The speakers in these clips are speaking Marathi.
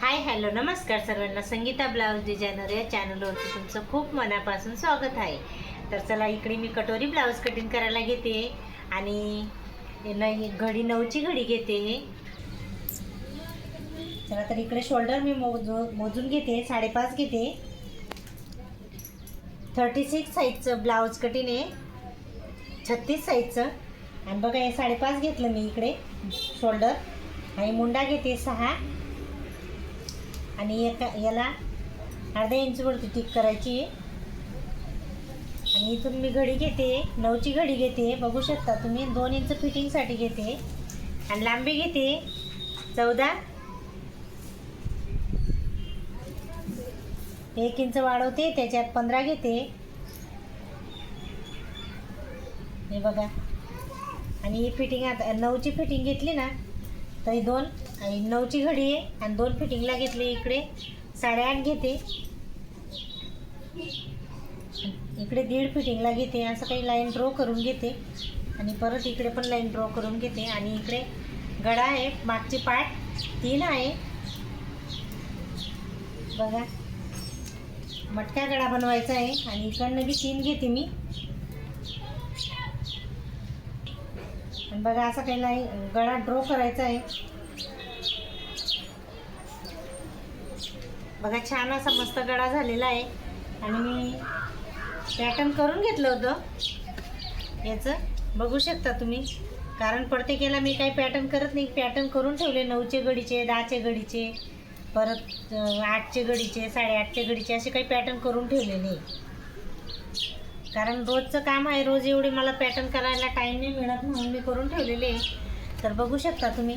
हाय हॅलो नमस्कार सर्वांना। संगीता ब्लाउज डिझायनर या चॅनलवरती तुमचं खूप मनापासून स्वागत आहे। तर चला इकडे मी कटोरी ब्लाउज कटिंग करायला घेते आणि घडी 9ची घडी घेते। चला तर इकडे शोल्डर मी मोजून घेते, 5.5 घेते। 36 साईजचं ब्लाउज कटिंग आहे, 36 साईजचं। आणि बघा हे 5.5 घेतलं मी इकडे शोल्डर, आणि मुंडा घेते 6 आणि याला अर्धा इंचवरती टिक करायची आहे। आणि इथून मी घडी घेते, 9ची घडी घेते, बघू शकता तुम्ही। 2 इंच फिटिंगसाठी घेते आणि लांबी घेते 14, 1 इंच वाढवते, त्याच्यात 15 घेते, हे बघा। आणि ही फिटिंग आता 9ची फिटिंग घेतली ना तर ही 2 आणि 9ची घडी आहे आणि 2 फिटिंगला घेतली। इकडे 8.5 घेते, इकडे 1.5 फिटिंगला घेते। असं काही लाईन ड्रॉ करून घेते आणि परत इकडे पण लाईन ड्रॉ करून घेते। आणि इकडे गळा आहे, मागची पाठ 3 आहे बघा, मटका गळा बनवायचा आहे। आणि इकडनं बी 3 घेते मी। आणि बघा असा काही लाईन गळा ड्रॉ करायचा आहे बघा। छान असा मस्त गळा झालेला आहे। आणि मी पॅटर्न करून घेतलं होतं याचं, बघू शकता तुम्ही। कारण प्रत्येकाला मी काही पॅटर्न करत नाही, पॅटर्न करून ठेवले 9चे घडीचे, 10चे घडीचे, परत 8चे घडीचे, 8.5चे घडीचे, असे काही पॅटर्न करून ठेवलेले। कारण रोजचं काम आहे, रोज एवढे मला पॅटर्न करायला टाईम नाही मिळत, म्हणून मी करून ठेवलेले। तर बघू शकता तुम्ही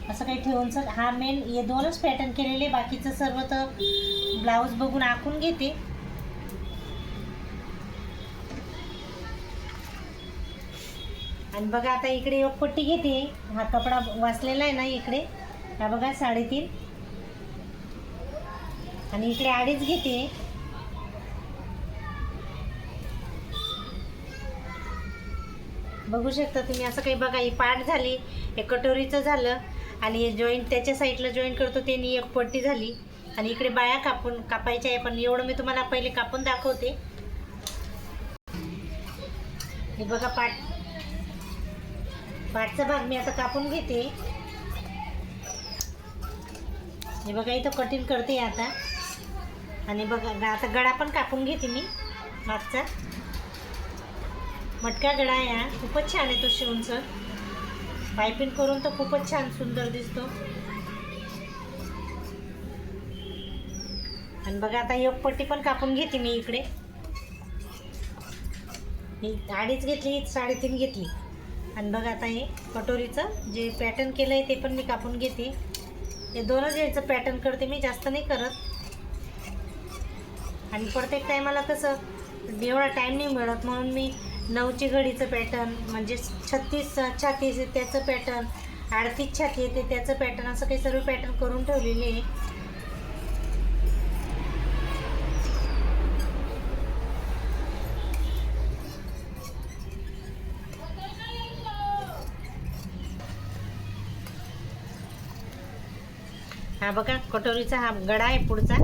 असं काही ठेवून। सर हा मेन हे 2च पॅटर्न केलेले, बाकीचं सर्व तर ब्लाऊज बघून आखून घेते। आणि बघा आता इकडे एक पट्टी घेते, हा कपडा वाचलेला आहे ना इकडे, हा बघा 3.5 आणि इकडे 2.5 घेते। बघू शकता तुम्ही असं काही। बघा ही पाठ झाली, हे कटोरीचं झालं, आणि हे जॉईंट त्याच्या साईडला जॉईंट करतो त्यांनी एक पट्टी झाली। आणि इकडे बाया कापायच्या आहे, पण एवढं मी तुम्हाला पहिले कापून दाखवते। हे बघा पाठचा भाग मी आता कापून घेते। हे बघा इथं कटिंग करते आता। आणि बघा आता गळा पण कापून घेते मी मागचा। मटका गळा आहे हा, खूपच छान आहे तो शिवूनचं, पायपिंग करून तो खूपच छान सुंदर दिसतो। आणि बघा आता एक पट्टी पण कापून घेते मी इकडे, ही 2.5 घेतली, 3.5 घेतली। आणि बघा आता हे कटोरीचं जे पॅटर्न केलं आहे ते पण मी कापून घेते। हे 2च याचं पॅटर्न करते मी, जास्त नाही करत। आणि प्रत्येक टायमाला कसं एवढा टाईम नाही मिळत, म्हणून मी 9ची घडीचं पॅटर्न म्हणजे 36 छाती आहे त्याचं पॅटर्न, 38 छाती येते त्याचं पॅटर्न, असं काही सर्व पॅटर्न करून ठेवलेले आहे। हा बघा कटोरीचा हा गळा आहे पुढचा,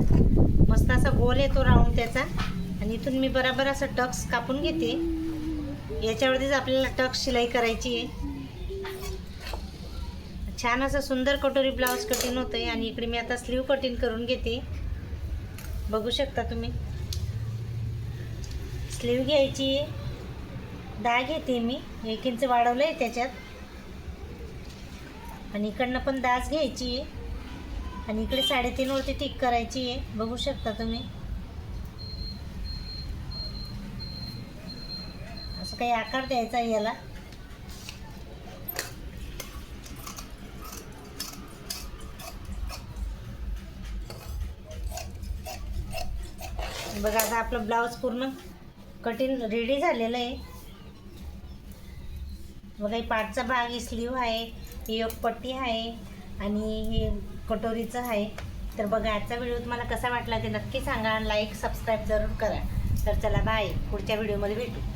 मस्त असा गोल आहे तो राऊंड त्याचा। आणि इथून मी बराबर असं टक्स कापून घेते, याच्यावरतीच आपल्याला टक्स शिलाई करायची आहे। छान असं सुंदर कटोरी ब्लाउज कटिंग होतं आहे। आणि इकडे मी आता स्लीव कटिंग करून घेते, बघू शकता तुम्ही। स्लीव घ्यायची आहे, 10 घेते मी, 1 इंच वाढवलं आहे त्याच्यात। आणि इकडनं पण 10 घ्यायची आहे आणि इकडे 3.5 वरती टिक करायची आहे, बघू शकता तुम्ही। असं काही आकार द्यायचा आहे याला। बघा आता आपलं ब्लाऊज पूर्ण कटिंग रेडी झालेलं आहे। बघा ही पाठचा भाग, ही स्लीव आहे, ही एक पट्टी आहे आणि हे कटोरीचं आहे। तर बघा आजचा व्हिडिओ तुम्हाला कसा वाटला ते नक्की सांगा, लाईक सबस्क्राईब जरूर करा। तर चला बाय, पुढच्या व्हिडिओमध्ये भेटू।